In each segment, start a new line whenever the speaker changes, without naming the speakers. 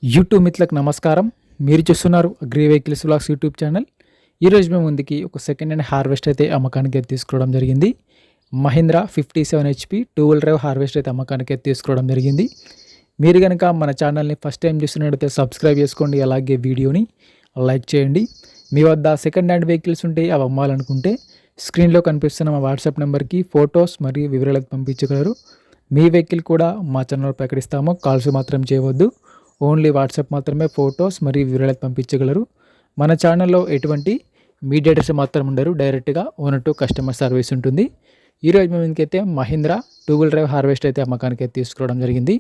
YouTube మిత్రులకు నమస్కారం. మీరు చూస్తున్నారు agri vehicles vlogs YouTube channel. ఈరోజు మేము ముందుకి ఒక సెకండ్ హ్యాండ్ హార్వెస్టర్ అయితే అమ్మకానికి అయితే తీసుకోవడం జరిగింది. Mahindra 57 HP 2-wheel drive harvester అయితే అమ్మకానికి అయితే తీసుకోవడం జరిగింది. మీరు కనుక మన ఛానల్ని ఫస్ట్ టైం చూస్తున్నట్టయితే సబ్స్క్రైబ్ చేసుకోండి, అలాగే వీడియోని లైక్ చేయండి. మీ వద్ద సెకండ్ హ్యాండ్ వెహికల్స్ ఉంటే అవి అమ్మాలనుకుంటే స్క్రీన్లో కనిపిస్తున్న మా వాట్సాప్ నెంబర్కి ఫొటోస్ మరియు వివరాలు పంపించగలరు. మీ వెహికల్ కూడా మా ఛానల్ ప్రకటిస్తాము, కాల్స్ మాత్రం చేయవద్దు. ఓన్లీ వాట్సాప్ మాత్రమే ఫొటోస్ మరియు వివరాలు పంపించగలరు. మన ఛానల్లో ఎటువంటి మీడియేటర్స్ మాత్రం ఉండరు, డైరెక్ట్గా ఓనర్ టు కస్టమర్ సర్వీస్ ఉంటుంది. ఈరోజు మేము ఇంకైతే మహీంద్రా 2-wheel drive హార్వెస్టర్ అయితే అమ్మకానికి అయితే తీసుకోవడం జరిగింది.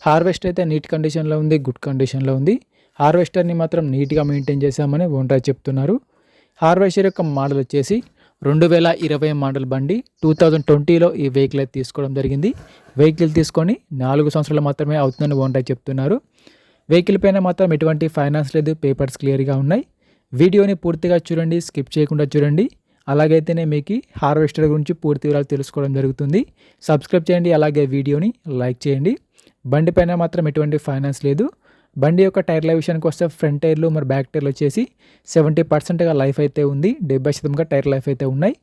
హార్వెస్టర్ అయితే నీట్ కండిషన్లో ఉంది, గుడ్ కండిషన్లో ఉంది. హార్వెస్టర్ని మాత్రం నీట్గా మెయింటైన్ చేశామని ఓనర్ చెప్తున్నారు. హార్వెస్టర్ యొక్క మోడల్ వచ్చేసి 2020 మోడల్ బండి. 2020లో ఈ వెహికల్ అయితే తీసుకోవడం జరిగింది. వెహికల్ తీసుకొని 4 సంవత్సరాలు మాత్రమే అవుతుందని ఓనర్ చెప్తున్నారు. వెహికల్ పైన మాత్రం ఎటువంటి ఫైనాన్స్ లేదు, పేపర్స్ క్లియర్గా ఉన్నాయి. వీడియోని పూర్తిగా చూడండి, స్కిప్ చేయకుండా చూడండి. అలాగైతేనే మీకు హార్వెస్టర్ గురించి పూర్తి వివరాలు తెలుసుకోవడం జరుగుతుంది. సబ్స్క్రైబ్ చేయండి, అలాగే వీడియోని లైక్ చేయండి. బండి పైన మాత్రం ఎటువంటి ఫైనాన్స్ లేదు. బండి యొక్క టైర్ల విషయానికి వస్తే ఫ్రంట్ టైర్లు మరి బ్యాక్ టైర్లు వచ్చేసి 70%గా లైఫ్ అయితే ఉంది, 70%గా టైర్ లైఫ్ అయితే ఉన్నాయి.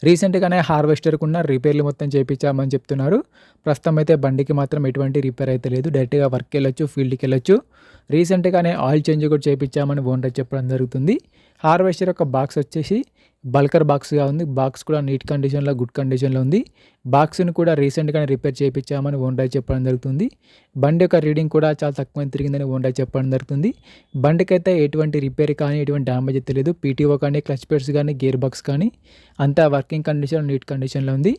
రీసెంట్గానే హార్వెస్టర్కి ఉన్న రిపేర్లు మొత్తం చేయించామని చెప్తున్నారు. ప్రస్తుతం అయితే బండికి మాత్రం ఎటువంటి రిపేర్ అయితే లేదు, డైరెక్ట్గా వర్క్కి వెళ్ళొచ్చు, ఫీల్డ్కి వెళ్ళొచ్చు. రీసెంట్గానే ఆయిల్ చేంజ్ కూడా చేయించామని ఓనర్ చెప్పడం జరుగుతుంది. హార్వెస్టర్ యొక్క బాక్స్ వచ్చేసి బల్కర్ బాక్స్గా ఉంది. బాక్స్ కూడా నీట్ కండిషన్లో, గుడ్ కండిషన్లో ఉంది. బాక్స్ని కూడా రీసెంట్గానే రిపేర్ చేయించామని ఓనర్ చెప్పడం జరుగుతుంది. బండి యొక్క రీడింగ్ కూడా చాలా తక్కువ తిరిగిందని ఓనర్ చెప్పడం జరుగుతుంది. బండికి అయితే ఎటువంటి రిపేర్ కానీ ఎటువంటి డ్యామేజ్ అయితే లేదు. పీటీఓ కానీ, క్లచ్ ప్లేట్స్ కానీ, గేర్ బాక్స్ కానీ అంతా వర్కింగ్ కండిషన్, నీట్ కండిషన్లో ఉంది.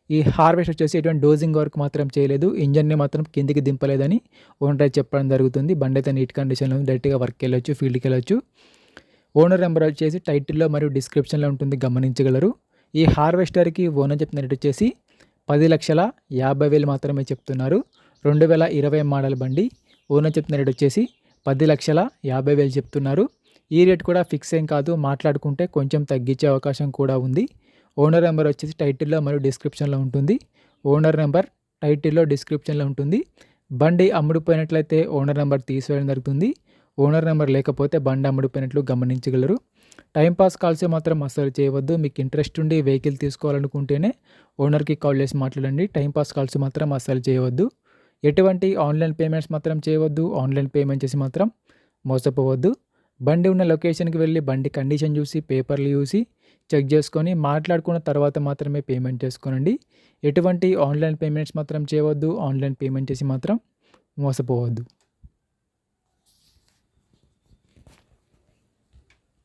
ఈ హార్వెస్ట్ వచ్చేసి ఎటువంటి డోజింగ్ వర్క్ మాత్రం చేయలేదు, ఇంజన్ని మాత్రం కిందికి దింపలేదని ఓనర్ చెప్పడం జరుగుతుంది. బండి అయితే నీట్ కండిషన్లో ఉంది, డైరెక్ట్గా వర్క్కి వెళ్ళొచ్చు, ఫీల్డ్కి వెళ్ళొచ్చు. ఓనర్ నెంబర్ వచ్చేసి టైటిల్లో మరియు డిస్క్రిప్షన్లో ఉంటుంది, గమనించగలరు. ఈ హార్వెస్టర్కి ఓనర్ చెప్పిన రేట్ వచ్చేసి 10,50,000 మాత్రమే చెప్తున్నారు. 2020 మోడల్ బండి. ఓనర్ చెప్పిన రేట్ వచ్చేసి 10,50,000 చెప్తున్నారు. ఈ రేట్ కూడా ఫిక్స్ ఏం కాదు, మాట్లాడుకుంటే కొంచెం తగ్గించే అవకాశం కూడా ఉంది. ఓనర్ నెంబర్ వచ్చేసి టైటిల్లో మరియు డిస్క్రిప్షన్లో ఉంటుంది. ఓనర్ నెంబర్ టైటిల్లో, డిస్క్రిప్షన్లో ఉంటుంది. బండి అమ్ముడుపోయినట్లయితే ఓనర్ నెంబర్ తీసివేయడం జరుగుతుంది. ఓనర్ నెంబర్ లేకపోతే బండి అమ్ముడిపోయినట్లు గమనించగలరు. టైంపాస్ కాల్స్ మాత్రం అస్సలు చేయవద్దు. మీకు ఇంట్రెస్ట్ ఉండి వెహికల్ తీసుకోవాలనుకుంటేనే ఓనర్కి కాల్ చేసి మాట్లాడండి. టైంపాస్ కాల్స్ మాత్రం అస్సలు చేయవద్దు. ఎటువంటి ఆన్లైన్ పేమెంట్స్ మాత్రం చేయవద్దు. ఆన్లైన్ పేమెంట్ చేసి మాత్రం మోసపోవద్దు. బండి ఉన్న లొకేషన్కి వెళ్ళి బండి కండిషన్ చూసి, పేపర్లు చూసి చెక్ చేసుకొని మాట్లాడుకున్న తర్వాత మాత్రమే పేమెంట్ చేసుకోనండి. ఎటువంటి ఆన్లైన్ పేమెంట్స్ మాత్రం చేయవద్దు. ఆన్లైన్ పేమెంట్ చేసి మాత్రం మోసపోవద్దు.